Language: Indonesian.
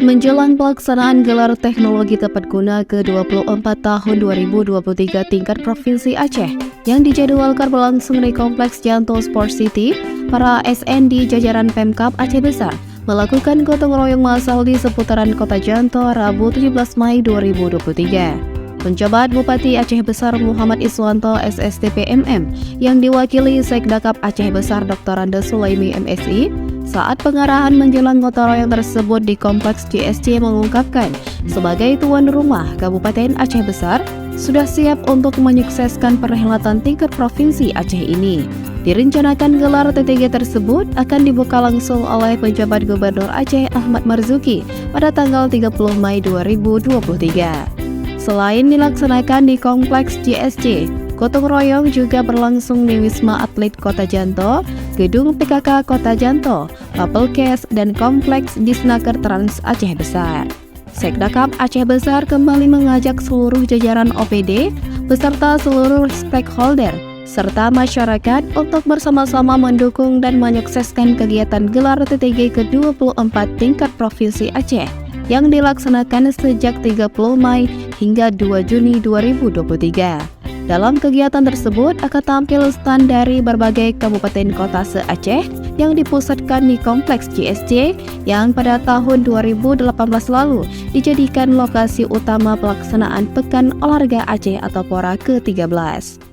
Menjelang pelaksanaan gelar teknologi tepat guna ke-24 tahun 2023 tingkat Provinsi Aceh yang dijadwalkan berlangsung di Kompleks Janto Sport City, para ASN di jajaran Pemkab Aceh Besar melakukan gotong royong massal di seputaran Kota Janto Rabu 17 Mei 2023. Penjabat Bupati Aceh Besar Muhammad Iswanto SSTP MM yang diwakili Sekdakap Aceh Besar Dr. Randa Sulaimi MSI saat pengarahan menjelang gotong royong tersebut di Kompleks JSC mengungkapkan sebagai tuan rumah Kabupaten Aceh Besar sudah siap untuk menyukseskan perhelatan tingkat Provinsi Aceh ini. Direncanakan gelar TTG tersebut akan dibuka langsung oleh penjabat Gubernur Aceh Ahmad Marzuki pada tanggal 30 Mei 2023. Selain dilaksanakan di Kompleks JSC, gotong royong juga berlangsung di Wisma Atlet Kota Janto, Gedung PKK Kota Janto, Papelkes, dan Kompleks Disnaker Trans Aceh Besar. Sekdakap Aceh Besar kembali mengajak seluruh jajaran OPD beserta seluruh stakeholder serta masyarakat untuk bersama-sama mendukung dan menyukseskan kegiatan gelar TTG ke-24 tingkat Provinsi Aceh yang dilaksanakan sejak 30 Mei hingga 2 Juni 2023. Dalam kegiatan tersebut akan tampil stand dari berbagai kabupaten kota se-Aceh yang dipusatkan di Kompleks JSC yang pada tahun 2018 lalu dijadikan lokasi utama pelaksanaan Pekan Olahraga Aceh atau PORA ke-13.